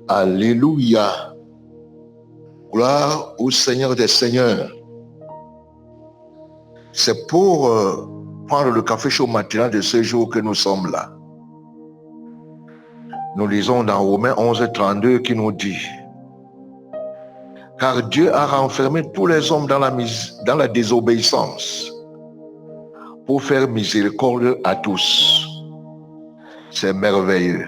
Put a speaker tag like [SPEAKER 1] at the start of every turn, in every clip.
[SPEAKER 1] Alléluia. Gloire au Seigneur des Seigneurs. C'est pour prendre le café chaud matinal de ce jour que nous sommes là. Nous lisons dans Romains 11:32 qui nous dit: car Dieu a renfermé tous les hommes dans la désobéissance pour faire miséricorde à tous. C'est merveilleux.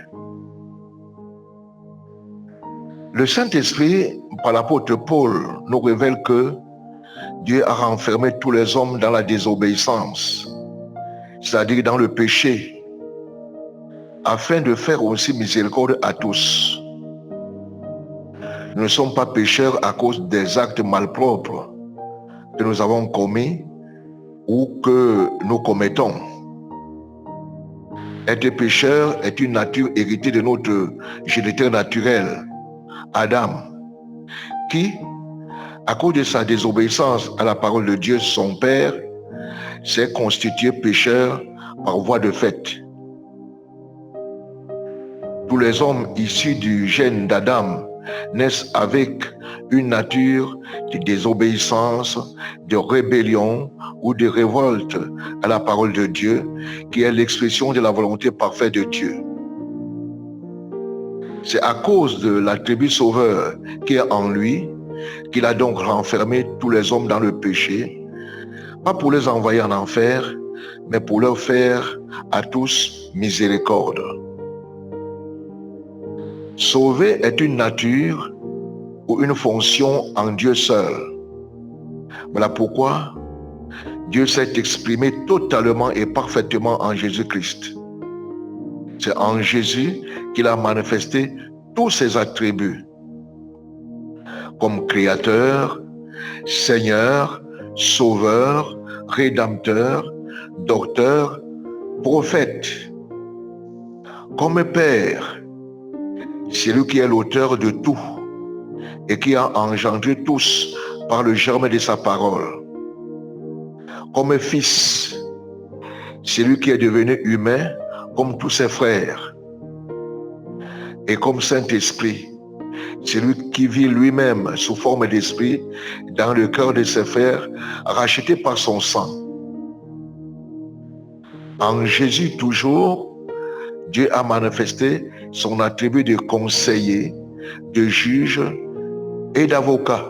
[SPEAKER 1] Le Saint-Esprit, par l'apôtre Paul, nous révèle que Dieu a renfermé tous les hommes dans la désobéissance, c'est-à-dire dans le péché, afin de faire aussi miséricorde à tous. Nous ne sommes pas pécheurs à cause des actes malpropres que nous avons commis ou que nous commettons. Être pécheur est une nature héritée de notre géniteur naturel, Adam, qui, à cause de sa désobéissance à la parole de Dieu, son Père, s'est constitué pécheur par voie de fait. Tous les hommes issus du gène d'Adam naissent avec une nature de désobéissance, de rébellion ou de révolte à la parole de Dieu, qui est l'expression de la volonté parfaite de Dieu. C'est à cause de l'attribut sauveur qui est en lui qu'il a donc renfermé tous les hommes dans le péché, pas pour les envoyer en enfer, mais pour leur faire à tous miséricorde. Sauver est une nature ou une fonction en Dieu seul. Voilà pourquoi Dieu s'est exprimé totalement et parfaitement en Jésus-Christ. C'est en Jésus qu'il a manifesté tous ses attributs, comme Créateur, Seigneur, Sauveur, Rédempteur, Docteur, Prophète, comme Père. C'est lui qui est l'auteur de tout et qui a engendré tous par le germe de sa parole. Comme Fils, c'est lui qui est devenu humain comme tous ses frères. Et comme Saint-Esprit, c'est lui qui vit lui-même sous forme d'esprit dans le cœur de ses frères, racheté par son sang. En Jésus toujours, Dieu a manifesté son attribut de conseiller, de juge et d'avocat.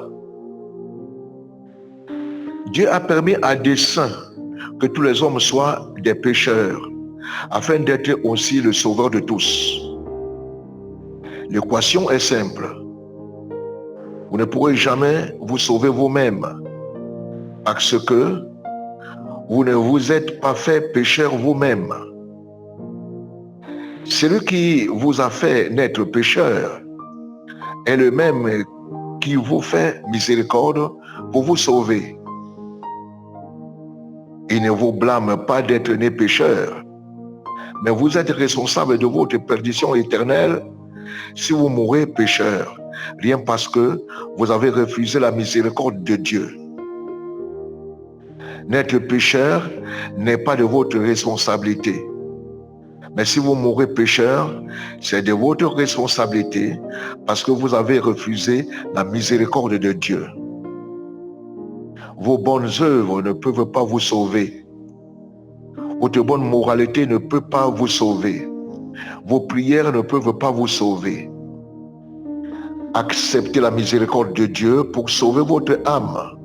[SPEAKER 1] Dieu a permis à dessein que tous les hommes soient des pécheurs, afin d'être aussi le sauveur de tous. L'équation est simple. Vous ne pourrez jamais vous sauver vous-même, parce que vous ne vous êtes pas fait pécheur vous-même. Celui qui vous a fait naître pécheur est le même qui vous fait miséricorde pour vous sauver. Il ne vous blâme pas d'être né pécheur, mais vous êtes responsable de votre perdition éternelle si vous mourrez pécheur, rien parce que vous avez refusé la miséricorde de Dieu. N'être pécheur n'est pas de votre responsabilité. Mais si vous mourrez pécheur, c'est de votre responsabilité parce que vous avez refusé la miséricorde de Dieu. Vos bonnes œuvres ne peuvent pas vous sauver. Votre bonne moralité ne peut pas vous sauver. Vos prières ne peuvent pas vous sauver. Acceptez la miséricorde de Dieu pour sauver votre âme.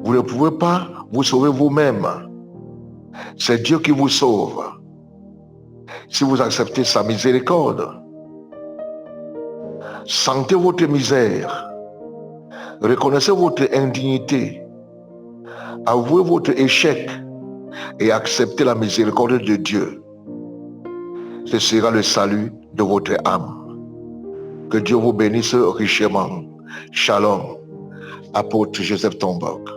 [SPEAKER 1] Vous ne pouvez pas vous sauver vous-même. C'est Dieu qui vous sauve. Si vous acceptez sa miséricorde, sentez votre misère, reconnaissez votre indignité, avouez votre échec et acceptez la miséricorde de Dieu. Ce sera le salut de votre âme. Que Dieu vous bénisse richement. Shalom, apôtre Joseph Tombock.